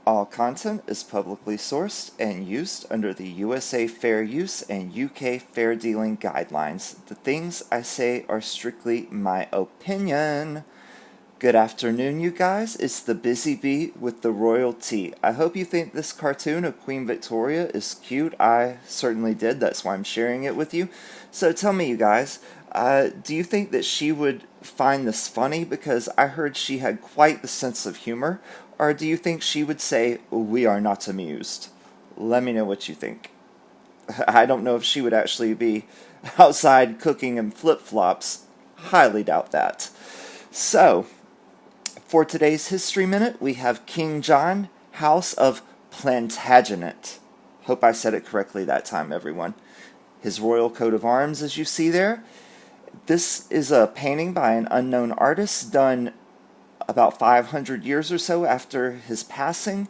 All content is publicly sourced and used under the USA Fair Use and UK Fair Dealing Guidelines. The things I say are strictly my opinion. Good afternoon, you guys. It's the Bizzy Bee with the Royal Tea. I hope you think this cartoon of Queen Victoria is cute. I certainly did. That's why I'm sharing it with you. So tell me, you guys, do you think that she would find this funny? Because I heard she had quite the sense of humor. Or do you think she would say, "We are not amused"? Let me know what you think. I don't know if she would actually be outside cooking in flip-flops. Highly doubt that. So, for today's History Minute, we have King John, House of Plantagenet. Hope I said it correctly that time, everyone. His royal coat of arms, as you see there. This is a painting by an unknown artist done about 500 years or so after his passing.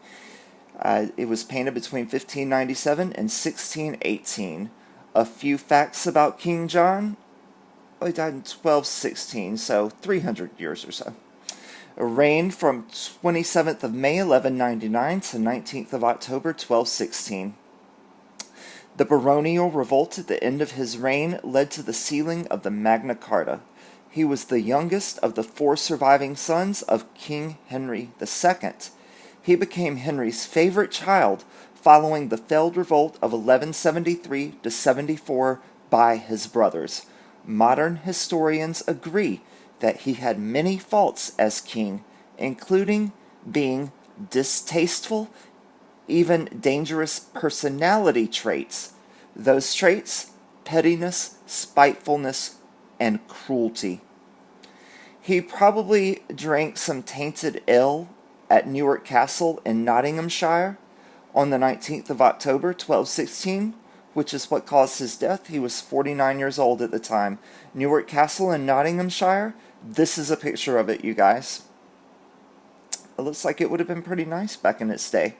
It was painted between 1597 and 1618. A few facts about King John. He died in 1216, so 300 years or so. Reigned from 27th of May 1199 to 19th of October 1216. The baronial revolt at the end of his reign led to the sealing of the Magna Carta. He was the youngest of the 4 surviving sons of King Henry II. He became Henry's favorite child following the failed revolt of 1173 to 74 by his brothers. Modern historians agree that he had many faults as king, including being distasteful, even dangerous personality traits. Those traits: pettiness, spitefulness, and cruelty. He probably drank some tainted ale at Newark Castle in Nottinghamshire on the 19th of October, 1216, which is what caused his death. He was 49 years old at the time. Newark Castle in Nottinghamshire, this is a picture of it, you guys. It looks like it would have been pretty nice back in its day.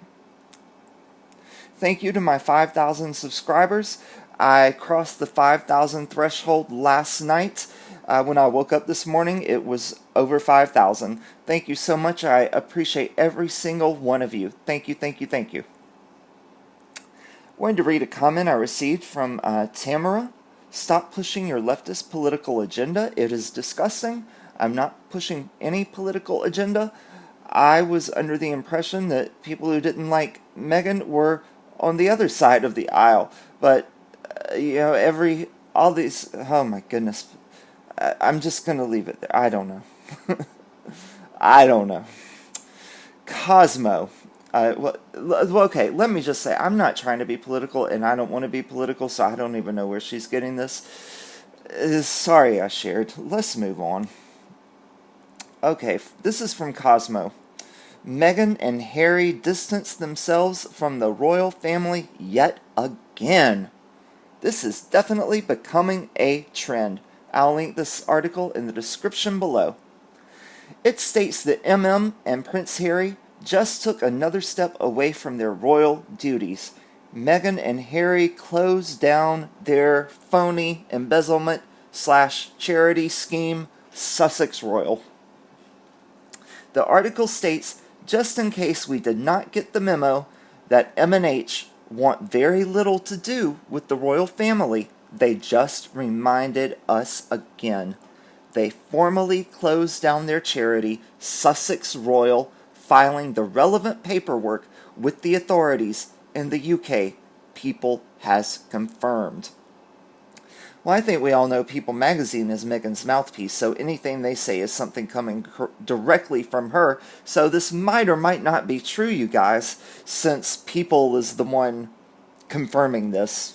Thank you to my 5,000 subscribers. I crossed the 5,000 threshold last night. When I woke up this morning, it was over 5,000. Thank you so much. I appreciate every single one of you. Thank you, thank you, thank you. I wanted to read a comment I received from Tamara. Stop pushing your leftist political agenda. It is disgusting. I'm not pushing any political agenda. I was under the impression that people who didn't like Meghan were on the other side of the aisle. But, all these, oh my goodness. I'm just going to leave it there. I don't know. I don't know. Cosmo. Okay, let me just say, I'm not trying to be political, and I don't want to be political, so I don't even know where she's getting this. Sorry I shared. Let's move on. Okay, this is from Cosmo. Meghan and Harry distanced themselves from the royal family yet again. This is definitely becoming a trend. I'll link this article in the description below. It states that MM and Prince Harry just took another step away from their royal duties. Meghan and Harry closed down their phony embezzlement/charity scheme, Sussex Royal. The article states, just in case we did not get the memo, that M&H want very little to do with the royal family. They just reminded us again. They formally closed down their charity, Sussex Royal, filing the relevant paperwork with the authorities in the UK. People has confirmed. Well, I think we all know People magazine is Meghan's mouthpiece, so anything they say is something coming directly from her. So this might or might not be true, you guys, since People is the one confirming this.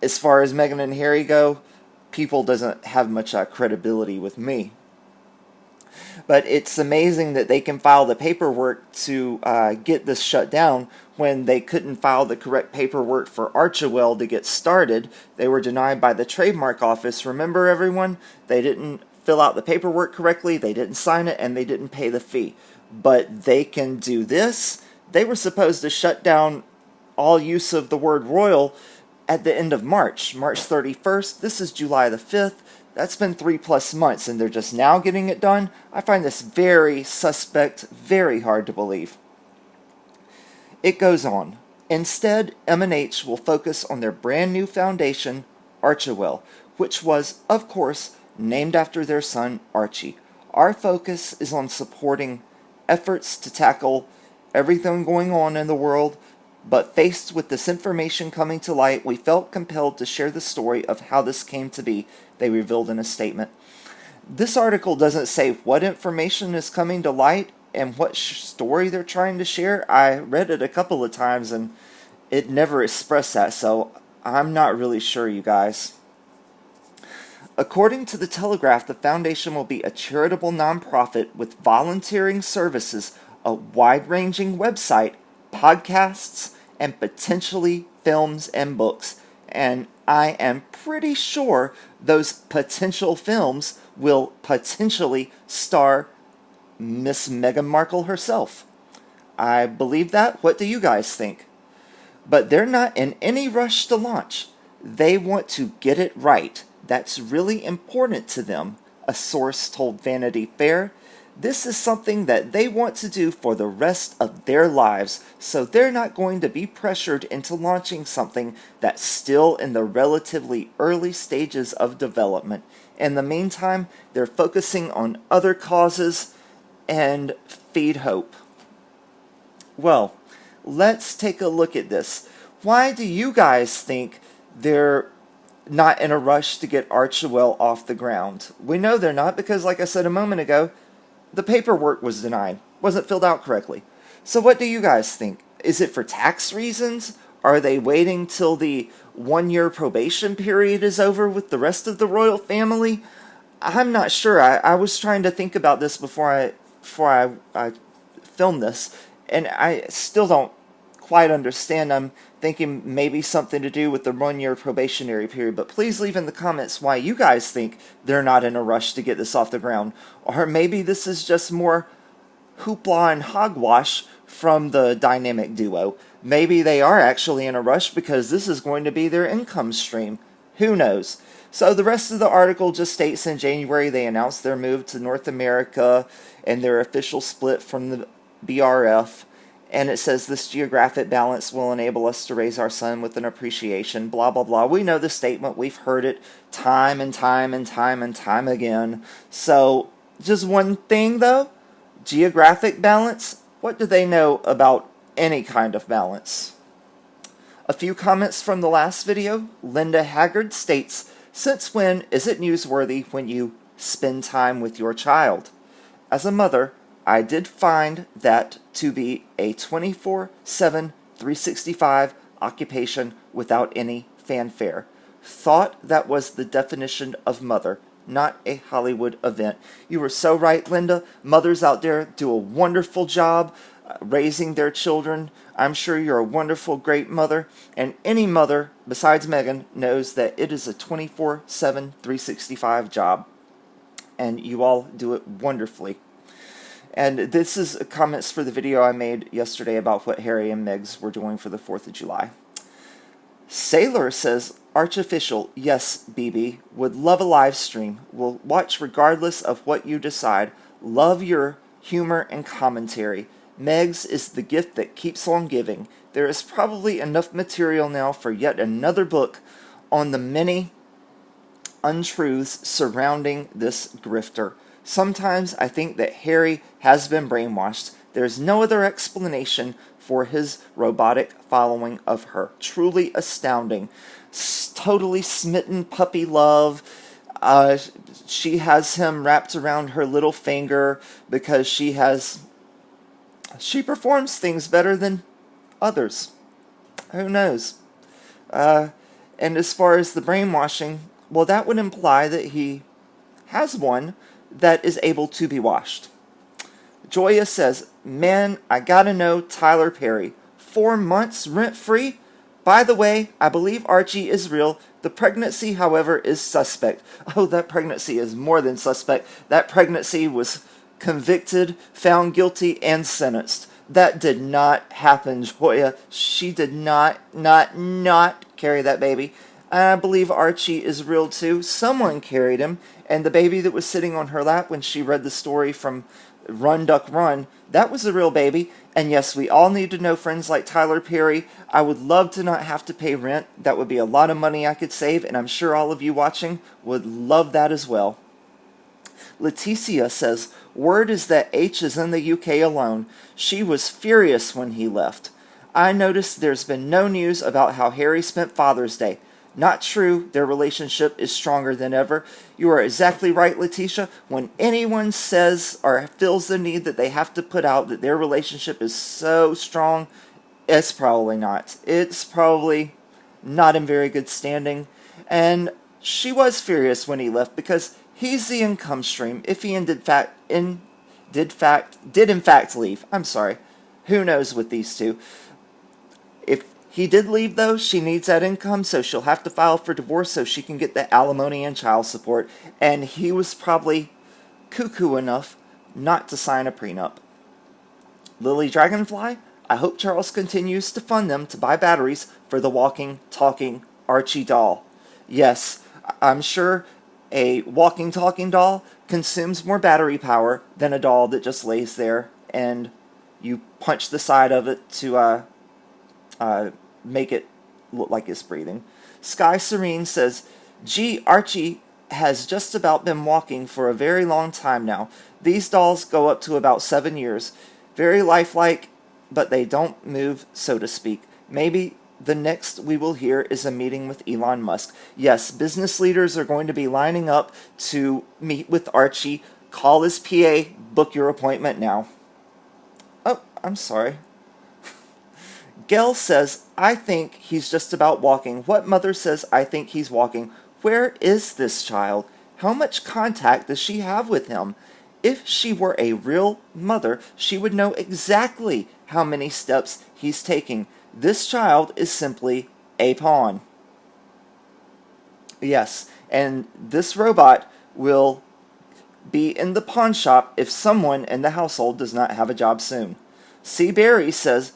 As far as Meghan and Harry go, People doesn't have much credibility with me. But it's amazing that they can file the paperwork to get this shut down when they couldn't file the correct paperwork for Archewell to get started. They were denied by the trademark office. Remember, everyone? They didn't fill out the paperwork correctly, they didn't sign it, and they didn't pay the fee. But they can do this. They were supposed to shut down all use of the word royal at the end of March 31st. This is July the 5th. That's been 3+ months, and they're just now getting it done. I find this very suspect, very hard to believe. It goes on. Instead, M&H will focus on their brand new foundation, Archewell, which was, of course, named after their son, Archie. Our focus is on supporting efforts to tackle everything going on in the world, but faced with this information coming to light, we felt compelled to share the story of how this came to be, they revealed in a statement. This article doesn't say what information is coming to light and what story they're trying to share. I read it a couple of times and it never expressed that, so I'm not really sure, you guys. According to the Telegraph, the foundation will be a charitable nonprofit with volunteering services, a wide-ranging website, podcasts, and potentially films and books. And I am pretty sure those potential films will potentially star Miss Meghan Markle herself. I believe that. What do you guys think? But they're not in any rush to launch. They want to get it right. That's really important to them, a source told Vanity Fair. This is something that they want to do for the rest of their lives, so they're not going to be pressured into launching something that's still in the relatively early stages of development. In the meantime, they're focusing on other causes and feed hope. Well, let's take a look at this. Why do you guys think they're not in a rush to get Archewell off the ground? We know they're not because, like I said a moment ago, the paperwork was denied, wasn't filled out correctly. So what do you guys think? Is it for tax reasons? Are they waiting till the 1-year probation period is over with the rest of the royal family? I'm not sure. I was trying to think about this before I filmed this, and I still don't quite understand. I'm thinking maybe something to do with the 1-year probationary period, but please leave in the comments why you guys think they're not in a rush to get this off the ground. Or maybe this is just more hoopla and hogwash from the dynamic duo. Maybe they are actually in a rush because this is going to be their income stream. Who knows? So the rest of the article just states in January they announced their move to North America and their official split from the BRF. And it says this geographic balance will enable us to raise our son with an appreciation, blah, blah, blah. We know the statement. We've heard it time and time and time and time again. So just one thing, though, geographic balance. What do they know about any kind of balance? A few comments from the last video. Linda Haggard states, since when is it newsworthy when you spend time with your child? As a mother, I did find that to be a 24/7, 365 occupation without any fanfare. Thought that was the definition of mother, not a Hollywood event. You were so right, Linda. Mothers out there do a wonderful job raising their children. I'm sure you're a wonderful, great mother. And any mother besides Meghan knows that it is a 24/7, 365 job. And you all do it wonderfully. And this is comments for the video I made yesterday about what Harry and Megs were doing for the 4th of July. Sailor says, Archofficial, yes, BB, would love a live stream. Will watch regardless of what you decide. Love your humor and commentary. Megs is the gift that keeps on giving. There is probably enough material now for yet another book on the many untruths surrounding this grifter. Sometimes I think that Harry has been brainwashed. There's no other explanation for his robotic following of her. Truly astounding. Totally smitten puppy love. She has him wrapped around her little finger because she performs things better than others. Who knows? And as far as the brainwashing, well, that would imply that he has one that is able to be washed. Joya says, man, I gotta know Tyler Perry. 4 months rent-free? By the way, I believe Archie is real. The pregnancy, however, is suspect. Oh, that pregnancy is more than suspect. That pregnancy was convicted, found guilty, and sentenced. That did not happen, Joya. She did not carry that baby. I believe Archie is real too. Someone carried him, and the baby that was sitting on her lap when she read the story from Run Duck Run, that was a real baby. And yes, we all need to know friends like Tyler Perry. I would love to not have to pay rent. That would be a lot of money I could save, and I'm sure all of you watching would love that as well. Leticia says, word is that H is in the UK alone. She was furious when he left. I noticed there's been no news about how Harry spent Father's Day. Not true, their relationship is stronger than ever. You are exactly right, Letitia. When anyone says or feels the need that they have to put out that their relationship is so strong, it's probably not. It's probably not in very good standing. And she was furious when he left because he's the income stream. If he did in fact leave. I'm sorry. Who knows with these two. If he did leave, though, she needs that income, so she'll have to file for divorce so she can get the alimony and child support. And he was probably cuckoo enough not to sign a prenup. Lily Dragonfly, I hope Charles continues to fund them to buy batteries for the walking, talking Archie doll. Yes, I'm sure a walking, talking doll consumes more battery power than a doll that just lays there and you punch the side of it to make it look like it's breathing. Sky Serene says, gee, Archie has just about been walking for a very long time now. These dolls go up to about 7 years. Very lifelike, but they don't move, so to speak. Maybe the next we will hear is a meeting with Elon Musk. Yes, business leaders are going to be lining up to meet with Archie. Call his PA, book your appointment now. Oh, I'm sorry. Gail says, I think he's just about walking. What mother says I think he's walking? Where is this child? How much contact does she have with him? If she were a real mother, she would know exactly how many steps he's taking. This child is simply a pawn. Yes, and this robot will be in the pawn shop if someone in the household does not have a job soon. C. Barry says,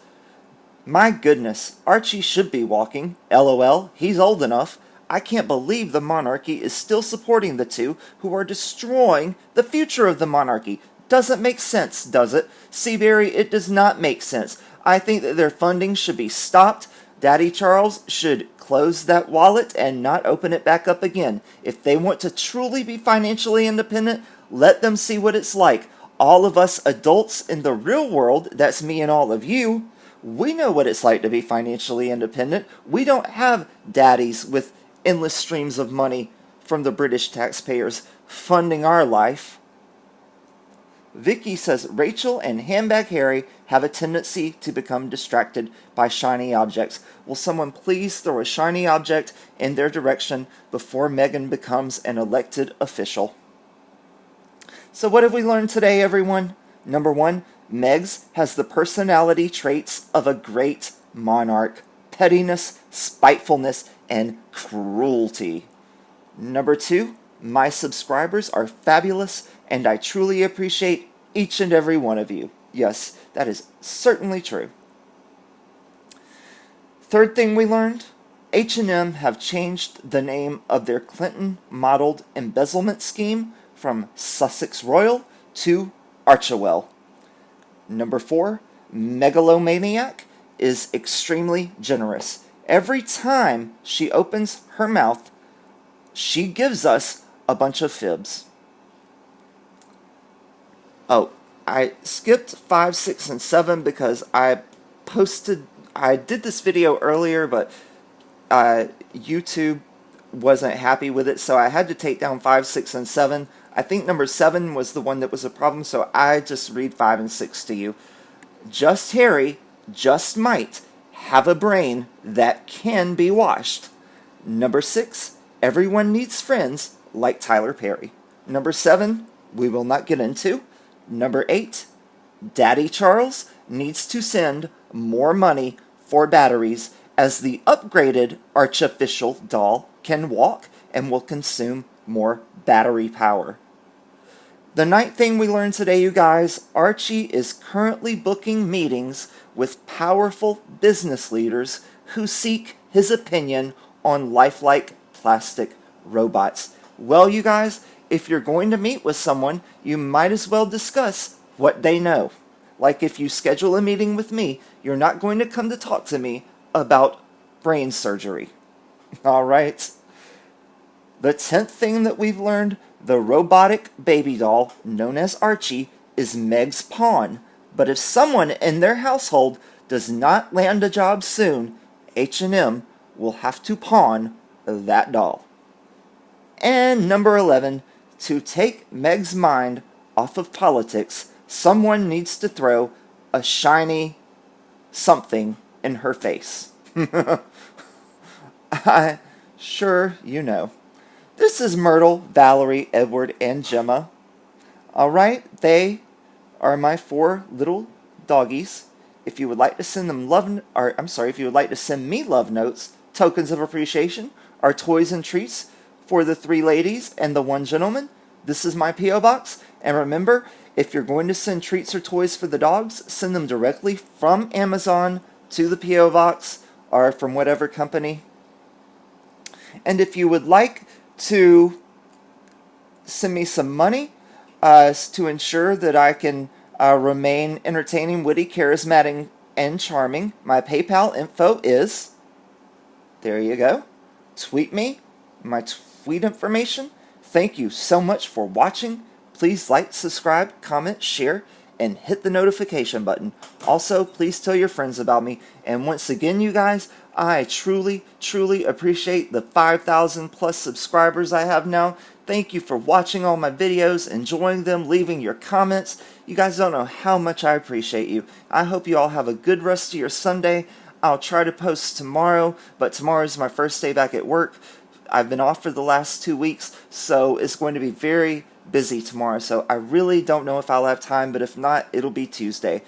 my goodness, Archie should be walking. LOL, he's old enough. I can't believe the monarchy is still supporting the two who are destroying the future of the monarchy. Doesn't make sense, does it? Seabury, it does not make sense. I think that their funding should be stopped. Daddy Charles should close that wallet and not open it back up again. If they want to truly be financially independent, let them see what it's like. All of us adults in the real world, that's me and all of you, we know what it's like to be financially independent. We don't have daddies with endless streams of money from the British taxpayers funding our life. Vicky says, Rachel and Handbag Harry have a tendency to become distracted by shiny objects. Will someone please throw a shiny object in their direction before Meghan becomes an elected official? So what have we learned today, everyone? Number one, Megs has the personality traits of a great monarch. Pettiness, spitefulness, and cruelty. Number two, my subscribers are fabulous, and I truly appreciate each and every one of you. Yes, that is certainly true. Third thing we learned, H&M have changed the name of their Clinton-modeled embezzlement scheme from Sussex Royal to Archewell. Number four, Megalomaniac is extremely generous. Every time she opens her mouth, she gives us a bunch of fibs. Oh, I skipped 5, 6, and 7 because I did this video earlier, but YouTube wasn't happy with it, so I had to take down 5, 6, and 7. I think number 7 was the one that was a problem, so I just read 5 and 6 to you. Just Harry just might have a brain that can be washed. Number 6, everyone needs friends like Tyler Perry. Number 7, we will not get into. Number 8, Daddy Charles needs to send more money for batteries as the upgraded artificial doll can walk and will consume more battery power. The ninth thing we learned today, you guys, Archie is currently booking meetings with powerful business leaders who seek his opinion on lifelike plastic robots. Well, you guys, if you're going to meet with someone, you might as well discuss what they know. Like if you schedule a meeting with me, you're not going to come to talk to me about brain surgery. All right? The 10th thing that we've learned, the robotic baby doll, known as Archie, is Meg's pawn. But if someone in their household does not land a job soon, H&M will have to pawn that doll. And number 11, to take Meg's mind off of politics, someone needs to throw a shiny something in her face. Sure, you know. This is Myrtle, Valerie, Edward, and Gemma. Alright, they are my 4 little doggies. If you would like to send them if you would like to send me love notes, tokens of appreciation, or toys and treats for the 3 ladies and the 1 gentleman, this is my P.O. Box. And remember, if you're going to send treats or toys for the dogs, send them directly from Amazon to the P.O. Box or from whatever company. And if you would like to send me some money to ensure that I can remain entertaining, witty, charismatic, and charming, my PayPal info is, there you go, tweet me, my tweet information. Thank you so much for watching. Please like, subscribe, comment, share, and hit the notification button. Also, please tell your friends about me. And once again, you guys, I truly, truly appreciate the 5,000 plus subscribers I have now. Thank you for watching all my videos, enjoying them, leaving your comments. You guys don't know how much I appreciate you. I hope you all have a good rest of your Sunday. I'll try to post tomorrow, but tomorrow is my first day back at work. I've been off for the last 2 weeks, so it's going to be very busy tomorrow. So I really don't know if I'll have time, but if not, it'll be Tuesday.